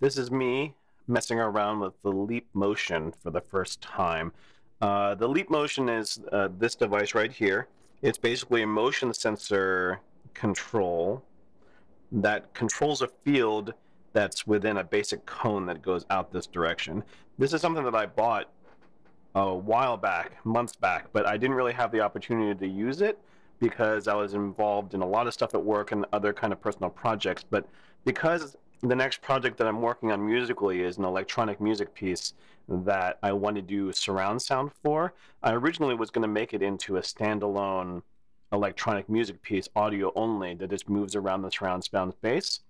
This is me messing around with the Leap Motion for the first time. The Leap Motion is this device right here. It's basically a motion sensor control that controls a field that's within a basic cone that goes out this direction. This is something that I bought a while back, months back, but I didn't really have the opportunity to use it because I was involved in a lot of stuff at work and other kind of personal projects. But because the next project that I'm working on musically is an electronic music piece that I want to do surround sound for, I originally was going to make it into a standalone electronic music piece, audio only, that just moves around the surround sound space.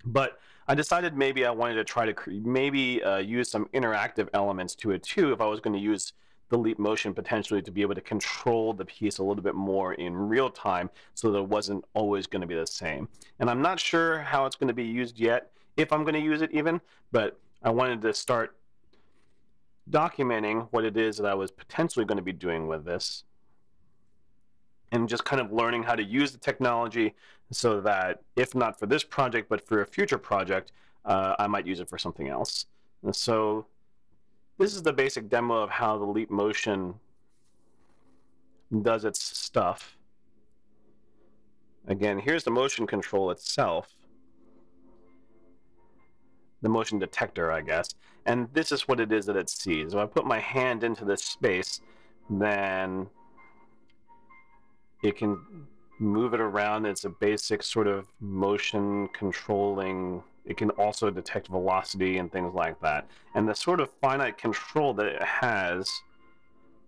But I decided maybe I wanted to try to use some interactive elements to it too if I was going to use the Leap Motion potentially to be able to control the piece a little bit more in real time so that it wasn't always going to be the same. And I'm not sure how it's going to be used yet, if I'm going to use it even, but I wanted to start documenting what it is that I was potentially going to be doing with this and just kind of learning how to use the technology so that if not for this project but for a future project, I might use it for something else. And so this is the basic demo of how the Leap Motion does its stuff. Again, here's the motion control itself, the motion detector, I guess, and this is what it is that it sees. If I put my hand into this space, then it can move it around. It's a basic sort of motion controlling. It can also detect velocity and things like that. And the sort of finite control that it has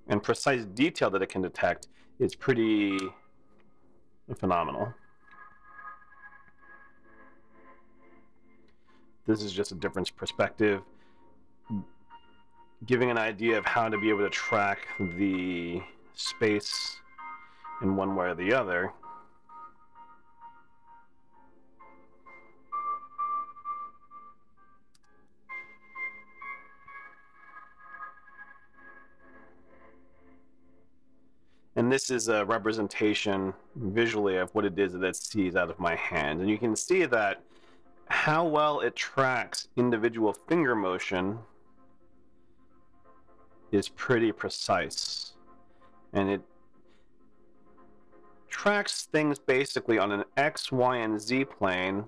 and precise detail that it can detect is pretty phenomenal. This is just a different perspective, giving an idea of how to be able to track the space in one way or the other. And this is a representation visually of what it is that it sees out of my hand. And you can see that how well it tracks individual finger motion is pretty precise. And it tracks things basically on an X, Y, and Z plane,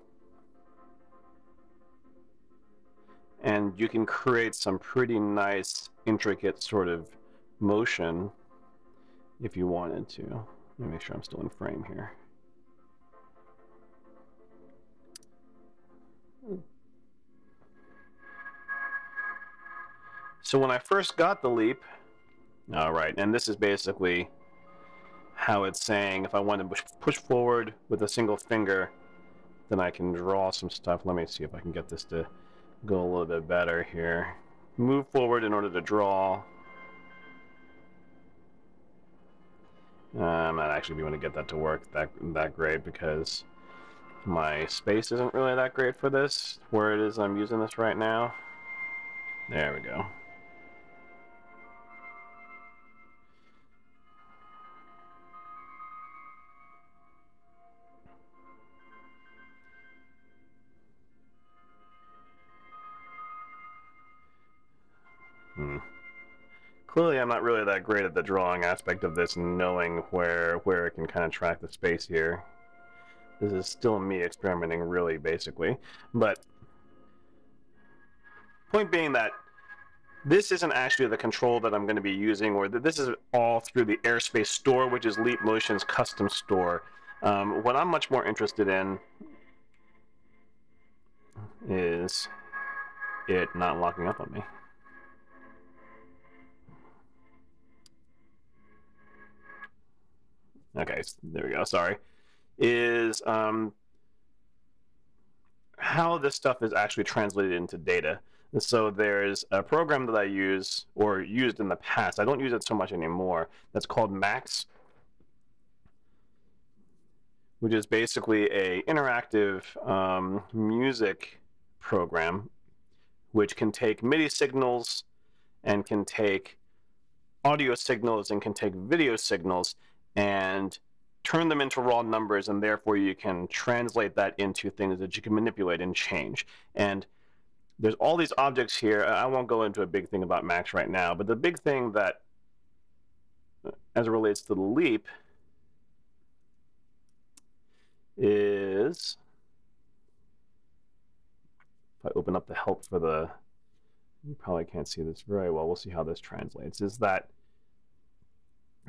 and you can create some pretty nice, intricate sort of motion if you wanted to. Let me make sure I'm still in frame here. So when I first got the Leap, all right, and this is basically how it's saying if I want to push forward with a single finger, then I can draw some stuff. Let me see if I can get this to go a little bit better here. Move forward in order to draw. I'm not actually going to get that to work that great because my space isn't really that great for this, where it is I'm using this right now. There we go. Clearly I'm not really that great at the drawing aspect of this and knowing where it can kind of track the space here. This is still me experimenting really basically. But point being that this isn't actually the control that I'm going to be using, or this is all through the Airspace store, which is Leap Motion's custom store. What I'm much more interested in is it not locking up on me. Okay, there we go, sorry. Is how this stuff is actually translated into data. And so there's a program that I use, or used in the past, I don't use it so much anymore, that's called Max, which is basically a interactive music program which can take MIDI signals and can take audio signals and can take video signals and turn them into raw numbers, and therefore you can translate that into things that you can manipulate and change. And there's all these objects here. I won't go into a big thing about Max right now, but the big thing that, as it relates to the leap, is, if I open up the help for the, you probably can't see this very well, we'll see how this translates, is that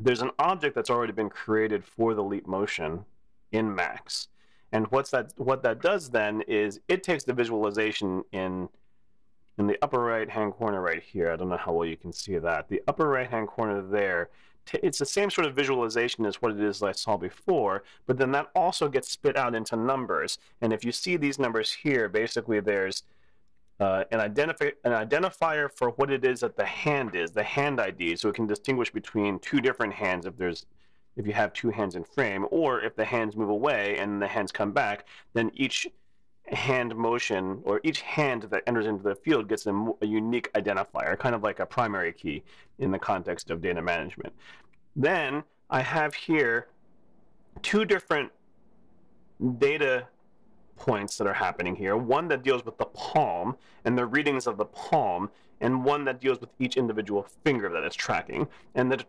there's an object that's already been created for the leap motion in Max. And what that does then is it takes the visualization in the upper right-hand corner right here. I don't know how well you can see that. The upper right-hand corner there, it's the same sort of visualization as what it is that I saw before, but then that also gets spit out into numbers. And if you see these numbers here, basically there's an identifier for what it is that the hand is, the hand ID, so it can distinguish between two different hands if you have two hands in frame, or if the hands move away and the hands come back, then each hand motion, or each hand that enters into the field, gets a unique identifier, kind of like a primary key in the context of data management. Then I have here two different data points that are happening here. One that deals with the palm and the readings of the palm, and one that deals with each individual finger that it's tracking. And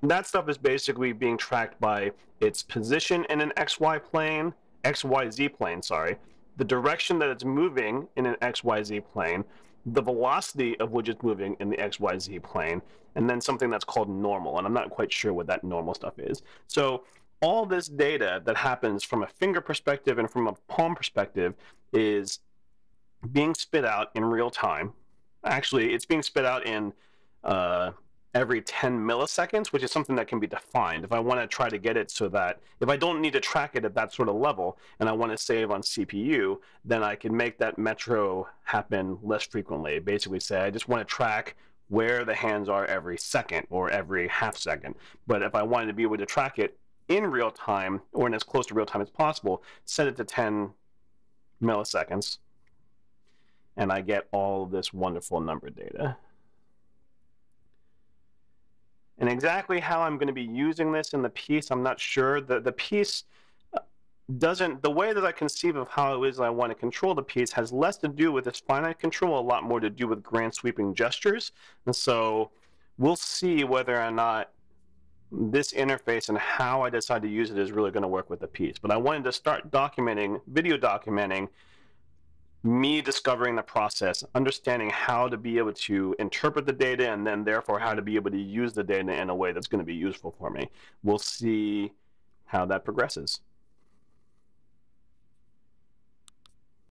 that stuff is basically being tracked by its position in an XYZ plane, sorry, the direction that it's moving in an XYZ plane, the velocity of which it's moving in the XYZ plane, and then something that's called normal, and I'm not quite sure what that normal stuff is. So all this data that happens from a finger perspective and from a palm perspective is being spit out in real time. Actually, it's being spit out in every 10 milliseconds, which is something that can be defined. If I want to try to get it so that if I don't need to track it at that sort of level and I want to save on CPU, then I can make that metro happen less frequently. Basically say, I just want to track where the hands are every second or every half second. But if I wanted to be able to track it in real time, or in as close to real time as possible, set it to 10 milliseconds, and I get all of this wonderful number data. And exactly how I'm going to be using this in the piece, I'm not sure. The piece doesn't, the way that I conceive of how it is I want to control the piece has less to do with this finite control, a lot more to do with grand sweeping gestures. And so we'll see whether or not this interface and how I decide to use it is really going to work with the piece. But I wanted to start documenting, video documenting, me discovering the process, understanding how to be able to interpret the data, and then therefore how to be able to use the data in a way that's going to be useful for me. We'll see how that progresses.